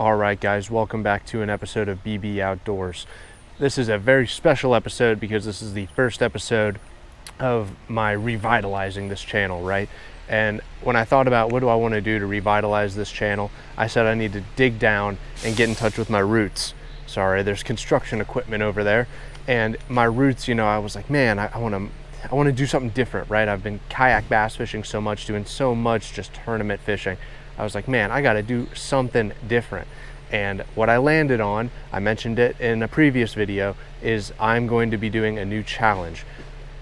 All right, guys, welcome back to an episode of BB Outdoors. This is a very special episode because this is the first episode of my revitalizing this channel, right? And when I thought about what do I want to do to revitalize this channel, I said I need to dig down and get in touch with my roots. Sorry, there's construction equipment over there. And my roots, you know, I was like, man, I want to do something different, right? I've been kayak bass fishing so much, doing so much just tournament fishing. I was like, man, I got to do something different. And what I landed on, I mentioned it in a previous video, is I'm going to be doing a new challenge.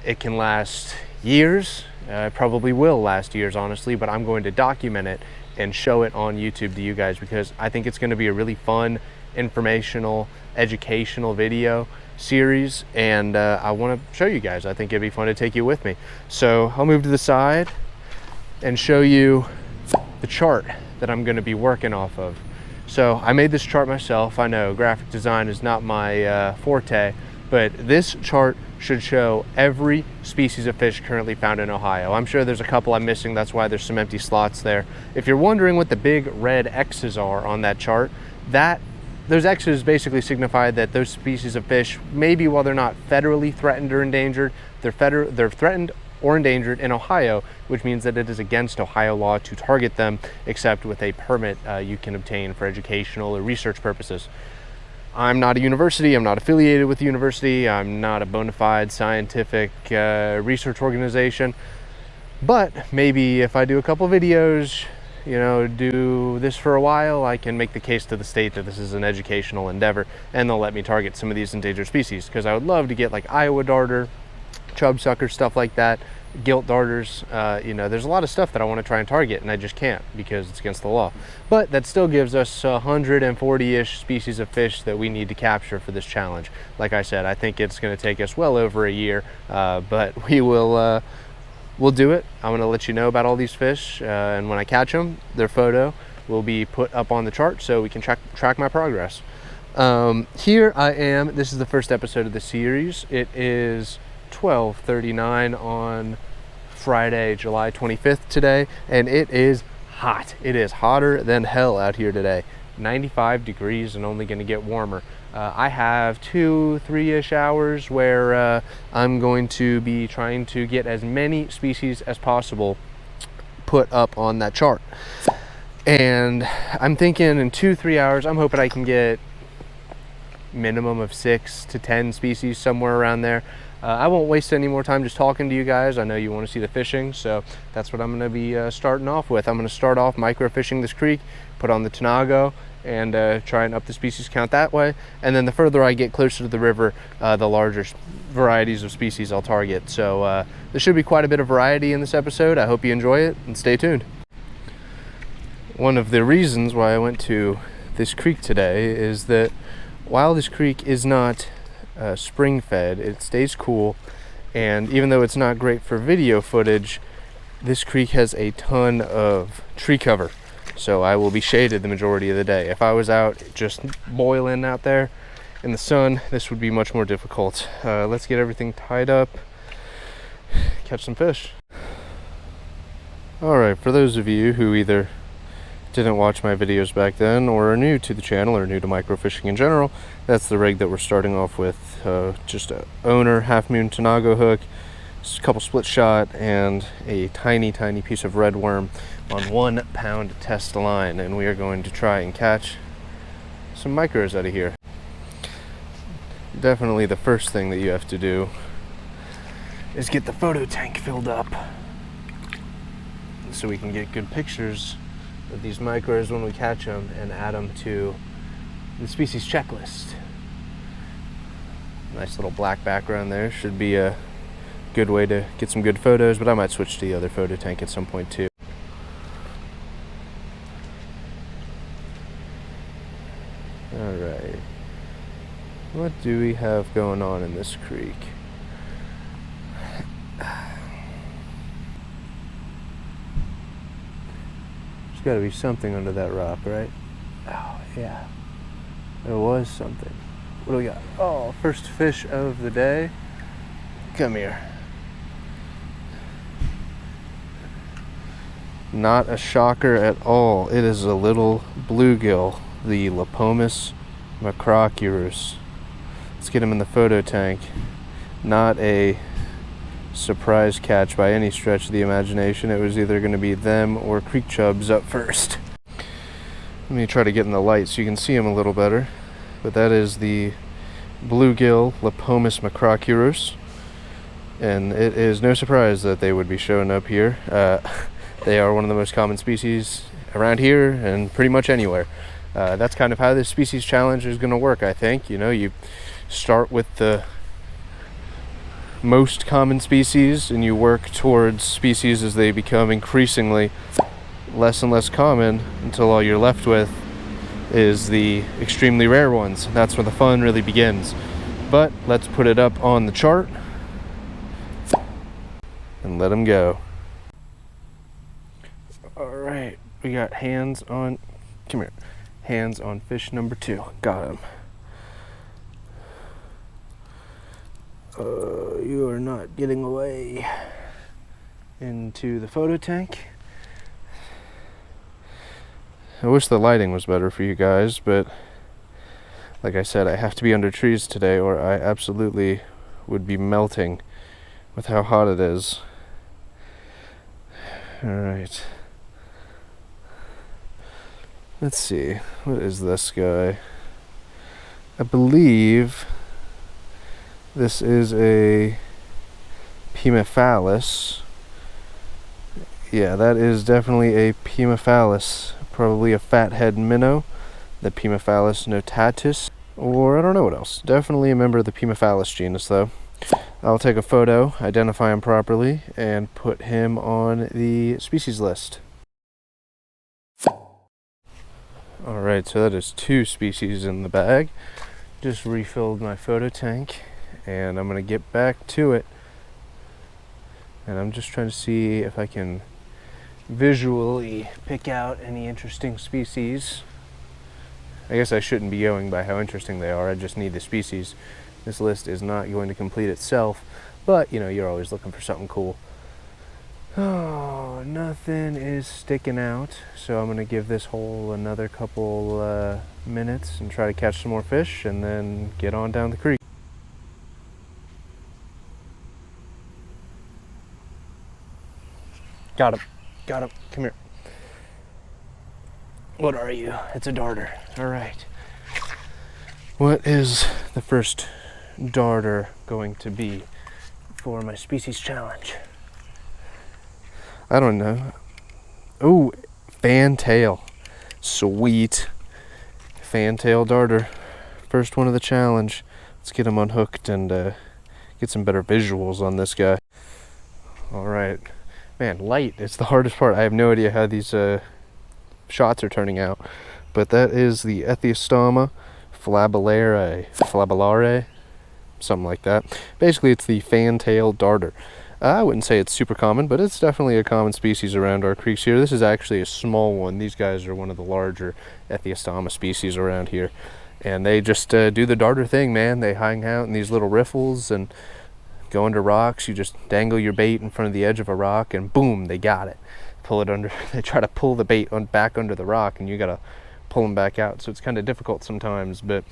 It can last years, probably will last years, honestly, but I'm going to document it and show it on YouTube to you guys because I think it's going to be a really fun, informational, educational video series, and I want to show you guys. I think it'd be fun to take you with me. So I'll move to the side and show you the chart that I'm going to be working off of. So I made this chart myself. I know graphic design is not my forte, but this chart should show every species of fish currently found in Ohio. I'm sure there's a couple I'm missing, that's why there's some empty slots there. If you're wondering what the big red X's are on that chart, those X's basically signify that those species of fish, maybe while they're not federally threatened or endangered, they're threatened or endangered in Ohio, which means that it is against Ohio law to target them, except with a permit you can obtain for educational or research purposes. I'm not a university, I'm not affiliated with the university, I'm not a bona fide scientific research organization, but maybe if I do a couple videos, you know, do this for a while, I can make the case to the state that this is an educational endeavor and they'll let me target some of these endangered species, because I would love to get like Iowa darter, chub sucker, stuff like that, gilt darters. You know, there's a lot of stuff that I want to try and target and I just can't because it's against the law. But that still gives us 140-ish species of fish that we need to capture for this challenge. Like I said, I think it's going to take us well over a year, but we'll do it. I'm going to let you know about all these fish, and when I catch them, their photo will be put up on the chart so we can track my progress. Here I am. This is the first episode of the series. It is 12:39 on Friday, July 25th today, and it is hot. It is hotter than hell out here today. 95 degrees and only going to get warmer. I have 2-3-ish hours where I'm going to be trying to get as many species as possible put up on that chart. And I'm thinking in 2-3 hours, I'm hoping I can get minimum of 6 to 10 species, somewhere around there. I won't waste any more time just talking to you guys. I know you want to see the fishing, so that's what I'm going to be starting off with. I'm going to start off micro-fishing this creek, put on the Tanago, and try and up the species count that way. And then the further I get closer to the river, the larger varieties of species I'll target. So there should be quite a bit of variety in this episode. I hope you enjoy it, and stay tuned. One of the reasons why I went to this creek today is that while this creek is not spring fed, it stays cool, and even though it's not great for video footage, this creek has a ton of tree cover, so I will be shaded the majority of the day. If I was out just boiling out there in the sun, this would be much more difficult. Let's get everything tied up, catch some fish. Alright, for those of you who either didn't watch my videos back then or are new to the channel or new to microfishing in general, that's the rig that we're starting off with. Just a owner half moon Tanago hook, a couple split shot, and a tiny piece of red worm on 1 pound test line, and we are going to try and catch some micros out of here. Definitely the first thing that you have to do is get the photo tank filled up so we can get good pictures of these micros when we catch them and add them to the species checklist. Nice little black background there. Should be a good way to get some good photos, but I might switch to the other photo tank at some point too. Alright. What do we have going on in this creek? There's got to be something under that rock, right? Oh, yeah. There was something. What do we got? Oh, first fish of the day. Come here. Not a shocker at all. It is a little bluegill. the Olympus macrocurus. Let's get him in the photo tank. Not a surprise catch by any stretch of the imagination. It was either going to be them or creek chubs up first. Let me try to get in the light so you can see him a little better. But that is the bluegill Olympus macrocurus, and it is no surprise that they would be showing up here. They are one of the most common species around here and pretty much anywhere. That's kind of how this species challenge is going to work, I think. You know, you start with the most common species and you work towards species as they become increasingly less and less common until all you're left with is the extremely rare ones. That's where the fun really begins. But let's put it up on the chart and let them go. All right, we got hands on, come here, hands on fish number 2. Got him. You are not getting away into the photo tank. I wish the lighting was better for you guys, but like I said, I have to be under trees today or I absolutely would be melting with how hot it is. Alright. Let's see. What is this guy? I believe this is a Pimaphallus. Yeah, that is definitely a Pimaphallus. Probably a fathead minnow, the Pimaphallus notatus, or I don't know what else. Definitely a member of the Pimaphallus genus, though. I'll take a photo, identify him properly, and put him on the species list. Alright, so that is 2 species in the bag. Just refilled my photo tank, and I'm going to get back to it. And I'm just trying to see if I can visually pick out any interesting species. I guess I shouldn't be going by how interesting they are, I just need the species. This list is not going to complete itself, but you know, you're always looking for something cool. Oh, nothing is sticking out, so I'm going to give this hole another couple minutes and try to catch some more fish and then get on down the creek. Got him. Got him. Come here. What are you? It's a darter. All right. What is the first darter going to be for my species challenge? I don't know. Oh, fantail. Sweet. Fantail darter. First one of the challenge. Let's get him unhooked and get some better visuals on this guy. All right. Man, light is the hardest part. I have no idea how these shots are turning out. But that is the Ethiostoma flabellare, something like that. Basically, it's the fantail darter. I wouldn't say it's super common, but it's definitely a common species around our creeks here. This is actually a small one. These guys are one of the larger Ethiostoma species around here. And they just do the darter thing, man. They hang out in these little riffles and go under rocks. You just dangle your bait in front of the edge of a rock and boom, they got it. Pull it under. They try to pull the bait back under the rock and you gotta pull them back out. So it's kind of difficult sometimes, but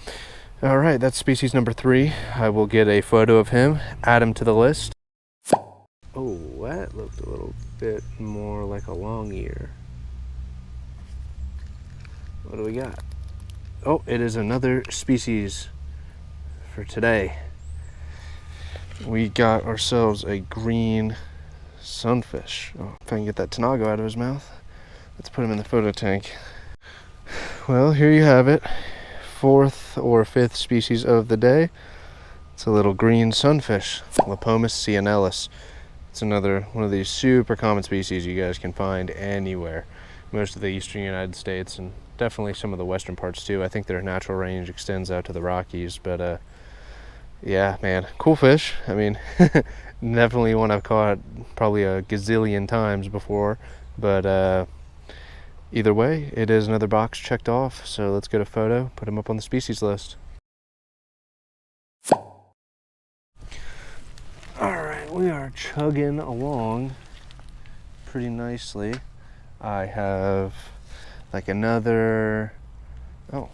all right, that's species number 3. I will get a photo of him, add him to the list. Oh, that looked a little bit more like a long ear. What do we got? Oh, it is another species for today. We got ourselves a green sunfish. Oh, if I can get that tanago out of his mouth. Let's put him in the photo tank. Well, here you have it. 4th or 5th species of the day. It's a little green sunfish, Olympus cianellus. It's another one of these super common species you guys can find anywhere. Most of the eastern United States and definitely some of the western parts too. I think their natural range extends out to the Rockies, but yeah, man, cool fish. I mean, definitely one I've caught probably a gazillion times before, but either way, it is another box checked off. So let's get a photo, put him up on the species list. Alright, we are chugging along pretty nicely. I have like another, oh,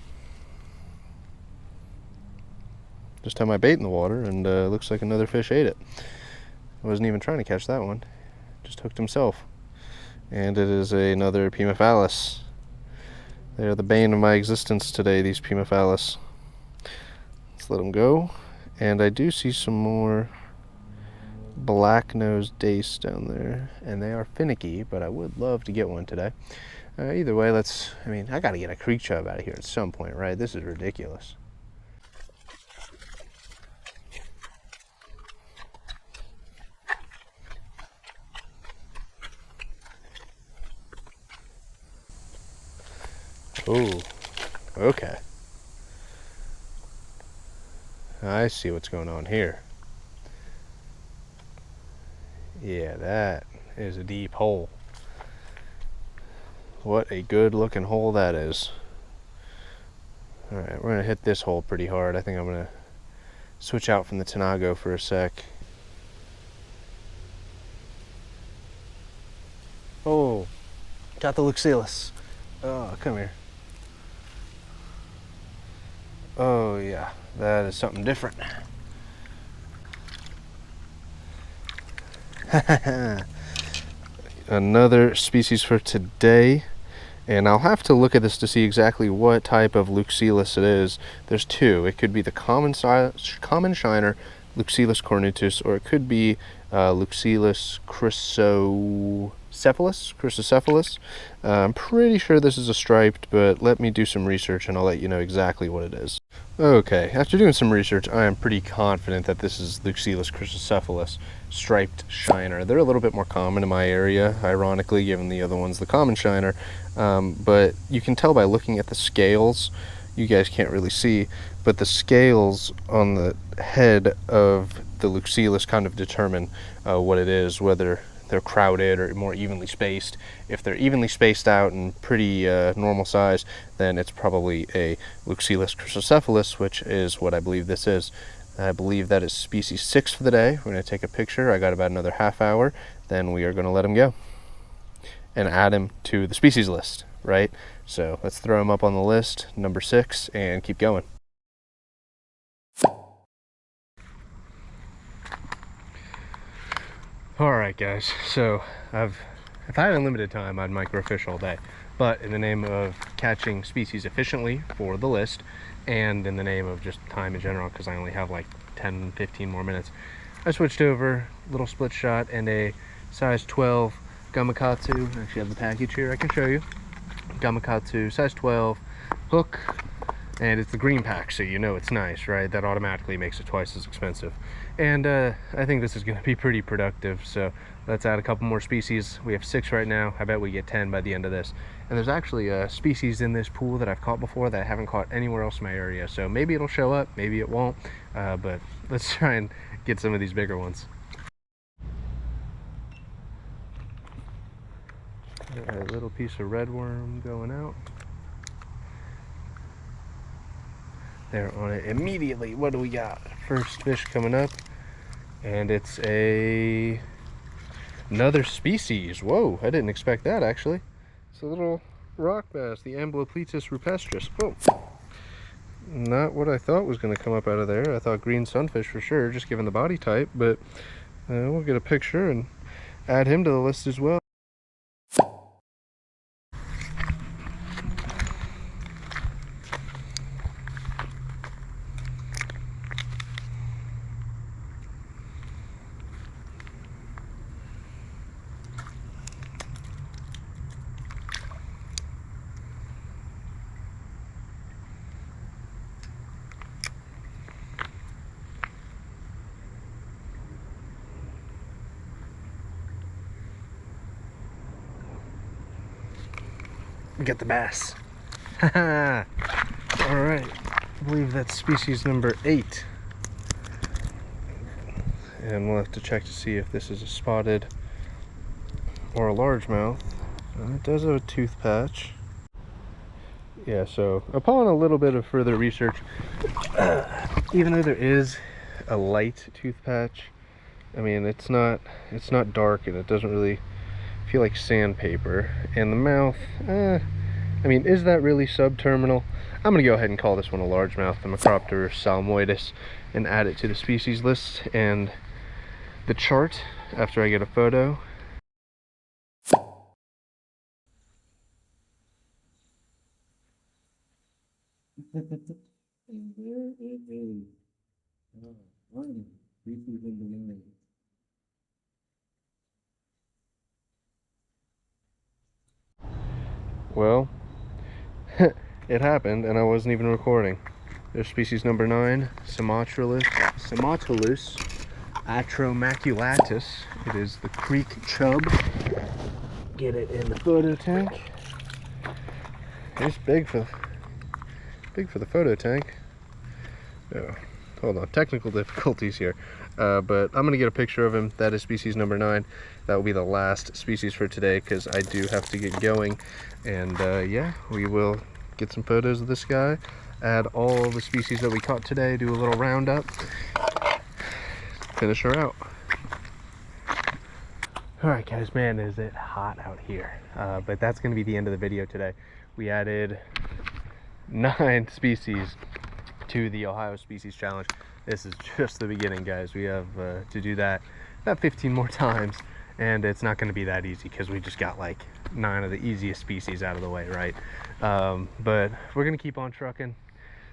just had my bait in the water, and looks like another fish ate it. I wasn't even trying to catch that one, just hooked himself. And it is another Pimaphallus. They are the bane of my existence today, these Pimaphallus. Let's let them go. And I do see some more black-nosed dace down there, and they are finicky, but I would love to get one today. Either way, I gotta get a creek chub out of here at some point, right? This is ridiculous. Oh, okay. I see what's going on here. Yeah, that is a deep hole. What a good looking hole that is. Alright, we're going to hit this hole pretty hard. I think I'm going to switch out from the Tanago for a sec. Oh, got the Luxelis. Oh, come here. Oh yeah, that is something different. Another species for today, and I'll have to look at this to see exactly what type of Luxelis it is. There's two. It could be the common shiner Luxelis cornutus, or it could be Luxelis chrysocephalus. I'm pretty sure this is a striped, but let me do some research and I'll let you know exactly what it is. Okay, after doing some research, I am pretty confident that this is Luxelis chrysocephalus striped shiner. They're a little bit more common in my area, ironically, given the other one's the common shiner, but you can tell by looking at the scales. You guys can't really see, but the scales on the head of the Luxelis kind of determine what it is, whether they're crowded or more evenly spaced. If they're evenly spaced out and pretty normal size, then it's probably a Luxelis chrysocephalus, which is what I believe this is. I believe that is species 6 for the day. We're going to take a picture. I got about another half hour, then we are going to let him go and add him to the species list, right? So let's throw him up on the list, number 6, and keep going. Alright guys, so if I had unlimited time, I'd microfish all day. But in the name of catching species efficiently for the list, and in the name of just time in general, because I only have like 10-15 more minutes, I switched over, little split shot and a size 12 Gamakatsu. I actually have the package here, I can show you. Gamakatsu, size 12, hook, and it's the green pack, so you know it's nice, right? That automatically makes it twice as expensive. And I think this is going to be pretty productive, so let's add a couple more species. We have 6 right now. I bet we get 10 by the end of this. And there's actually a species in this pool that I've caught before that I haven't caught anywhere else in my area, so maybe it'll show up, maybe it won't, but let's try and get some of these bigger ones. A little piece of red worm going out. There on it immediately. What do we got? First fish coming up, and it's another species. Whoa, I didn't expect that actually. It's a little rock bass, the Amblopletus rupestris. Oh, not what I thought was going to come up out of there. I thought green sunfish for sure, just given the body type, but we'll get a picture and add him to the list as well. We got the bass. Haha. All right, I believe that's species number 8. And we'll have to check to see if this is a spotted or a largemouth. It does have a tooth patch. Yeah, so upon a little bit of further research, even though there is a light tooth patch, I mean, it's not dark and it doesn't really feel like sandpaper. And the mouth, I mean, is that really subterminal? I'm gonna go ahead and call this one a largemouth, the Macropterus salmoides, and add it to the species list and the chart after I get a photo. Well, it happened and I wasn't even recording. There's species number 9, Somatulus atromaculatus. It is the creek chub. Get it in the photo tank. It's big for the photo tank. Oh, hold on, technical difficulties here. But I'm gonna get a picture of him. That is species number 9. That will be the last species for today because I do have to get going. And yeah, we will get some photos of this guy, add all the species that we caught today, do a little roundup, finish her out. All right, guys, man, is it hot out here. But that's gonna be the end of the video today. We added 9 species to the Ohio Species Challenge. This is just the beginning, guys. We have to do that about 15 more times, and it's not going to be that easy because we just got like 9 of the easiest species out of the way, right? But we're going to keep on trucking.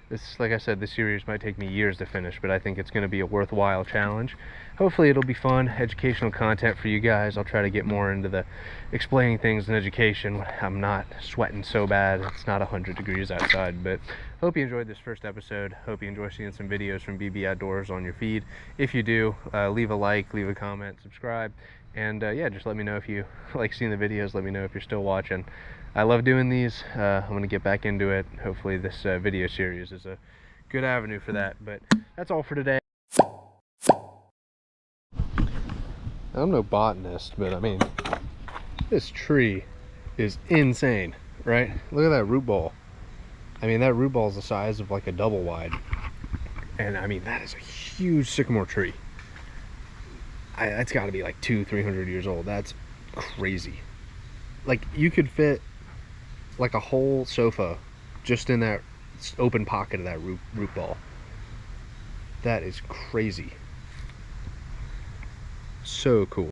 This, like I said, this series might take me years to finish, but I think it's going to be a worthwhile challenge. Hopefully it'll be fun, educational content for you guys. I'll try to get more into the explaining things in education when I'm not sweating so bad. It's not 100 degrees outside, but hope you enjoyed this first episode. Hope you enjoy seeing some videos from BB Outdoors on your feed. If you do, leave a like, leave a comment, subscribe, and yeah, just let me know if you like seeing the videos. Let me know if you're still watching. I love doing these. I'm going to get back into it. Hopefully this video series is a good avenue for that. But that's all for today. I'm no botanist, but I mean, this tree is insane, right? Look at that root ball. I mean, that root ball is the size of like a double wide. And I mean, that is a huge sycamore tree. That's got to be like 200-300 years old. That's crazy. Like, you could fit like a whole sofa just in that open pocket of that root ball. That is crazy. So cool.